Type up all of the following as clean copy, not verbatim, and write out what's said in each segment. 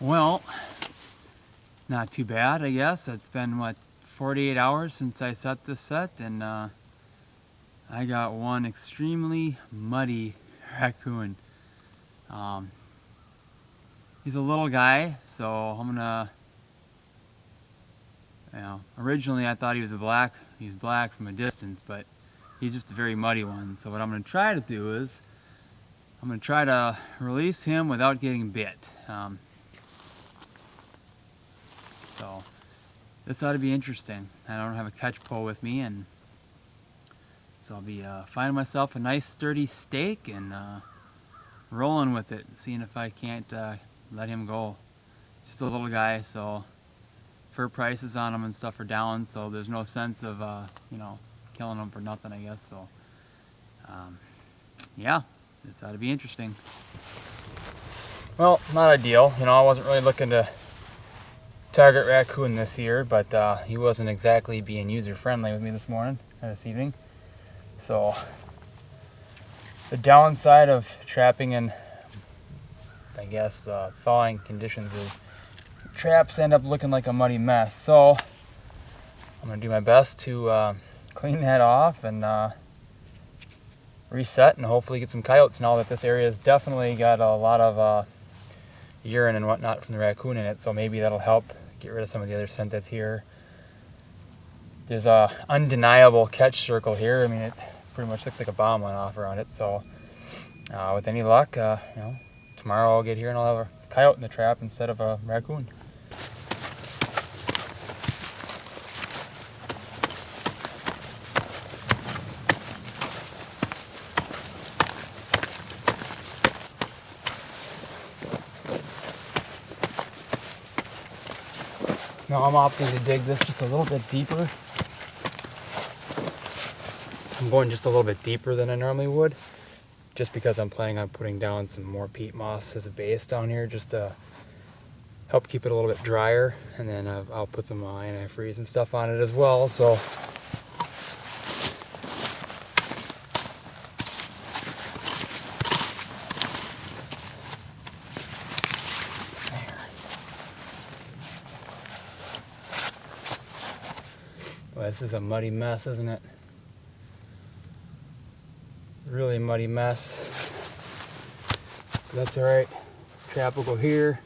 Well, not too bad, I guess. It's been, what, 48 hours since I set this set, and I got one extremely muddy raccoon. He's a little guy, so I'm gonna, originally I thought he was black from a distance, but he's just a very muddy one. So what I'm gonna try to do is, I'm gonna try to release him without getting bit. So this ought to be interesting. I don't have a catch pole with me, and so I'll be finding myself a nice sturdy stake and rolling with it and seeing if I can't let him go. Just a little guy, so fur prices on him and stuff are down, so there's no sense of killing him for nothing, I guess. So yeah, this ought to be interesting. Well, not ideal. I wasn't really looking to target raccoon this year, but he wasn't exactly being user friendly with me this evening. So the downside of trapping in, I guess, thawing conditions is traps end up looking like a muddy mess. So I'm gonna do my best to clean that off and reset and hopefully get some coyotes now that this area has definitely got a lot of urine and whatnot from the raccoon in it, so maybe that'll help get rid of some of the other scent that's here. There's a undeniable catch circle here. I mean, it pretty much looks like a bomb went off around it, so with any luck, tomorrow I'll get here and I'll have a coyote in the trap instead of a raccoon. Now I'm opting to dig this just a little bit deeper. I'm going just a little bit deeper than I normally would, just because I'm planning on putting down some more peat moss as a base down here, just to help keep it a little bit drier, and then I'll put some antifreeze and stuff on it as well. So well, this is a muddy mess, isn't it? Really muddy mess. But that's alright. Trap will go here.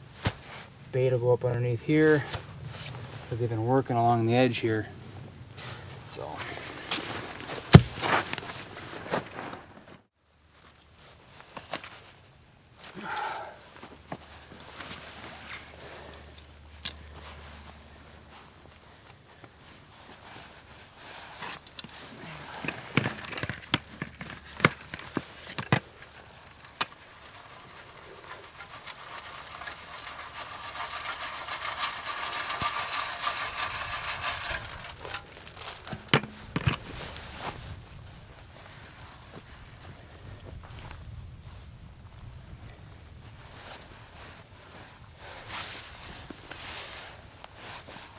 Bait will go up underneath here. Because they've been working along the edge here. So.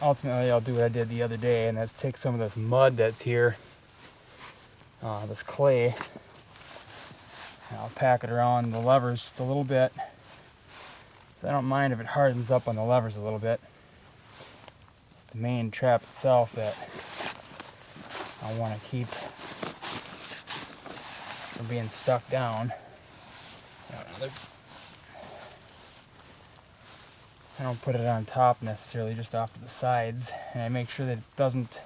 Ultimately, I'll do what I did the other day, and that's take some of this mud that's here, this clay, and I'll pack it around the levers just a little bit. So I don't mind if it hardens up on the levers a little bit. It's the main trap itself that I want to keep from being stuck down. I don't put it on top necessarily, just off to the sides, and I make sure that it doesn't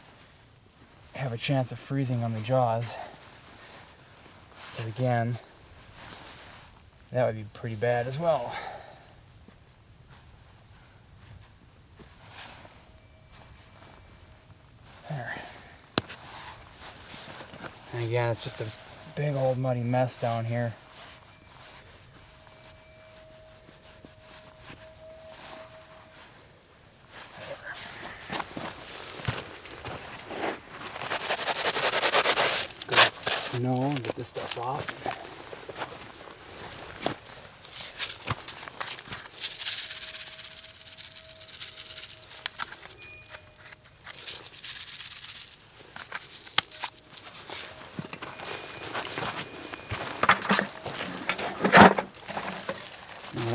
have a chance of freezing on the jaws. But again, that would be pretty bad as well. There. And again, it's just a big old muddy mess down here. Snow and get this stuff off.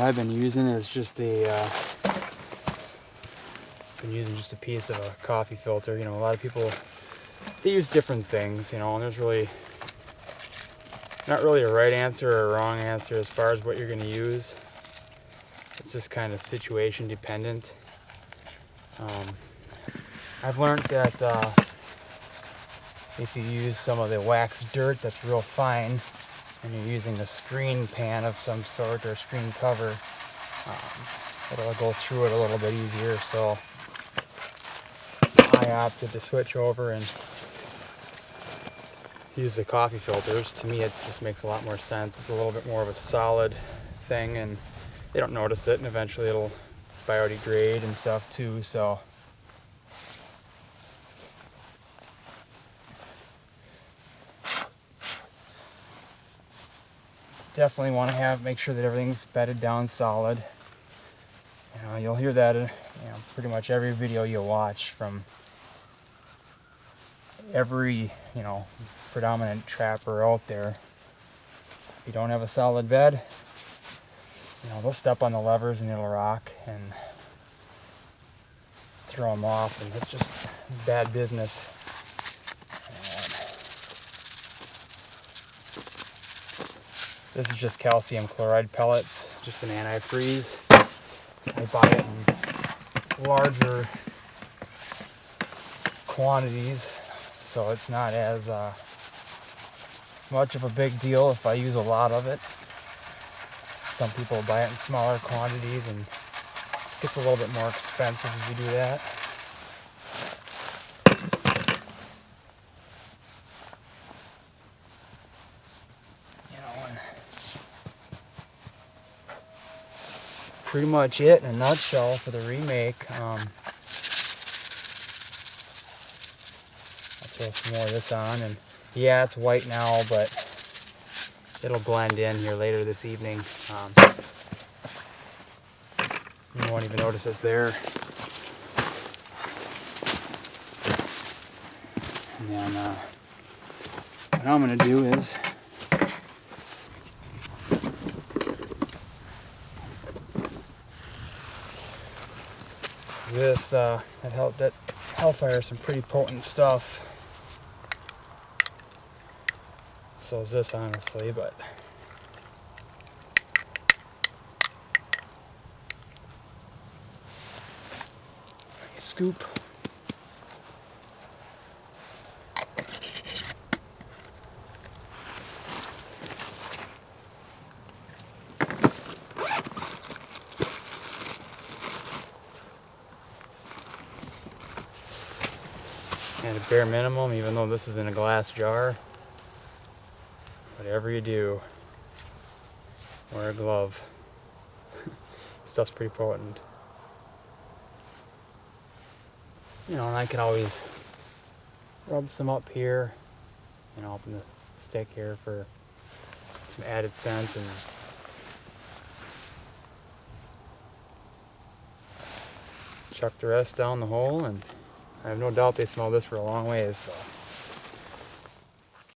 What I've been using is just a I'm using just a piece of a coffee filter. You know, a lot of people, they use different things, you know, and there's really not really a right answer or a wrong answer as far as what you're going to use. It's just kind of situation dependent. I've learned that if you use some of the waxed dirt that's real fine and you're using a screen pan of some sort or a screen cover, it'll go through it a little bit easier. So I opted to switch over and use the coffee filters. To me, it just makes a lot more sense. It's a little bit more of a solid thing, and they don't notice it, and eventually it'll biodegrade and stuff too. So definitely want to make sure that everything's bedded down solid. You know, you'll hear that in, you know, pretty much every video you watch from every, you know, predominant trapper out there. If you don't have a solid bed, you know, they'll step on the levers and it'll rock and throw them off, and it's just bad business. This is just calcium chloride pellets, just an antifreeze. I buy it in larger quantities, so it's not as much of a big deal if I use a lot of it. Some people buy it in smaller quantities, and it gets a little bit more expensive if you do that. Pretty much it in a nutshell for the remake. I'll throw some more of this on, and yeah, it's white now, but it'll blend in here later this evening. You won't even notice it's there. And then what I'm going to do is this, that Hellfire is some pretty potent stuff. So is this, honestly, but scoop. And a bare minimum, even though this is in a glass jar, whatever you do, wear a glove. Stuff's pretty potent. You know, and I can always rub some up here, you know, up in the stick here for some added scent, and chuck the rest down the hole, and I have no doubt they smell this for a long ways. So.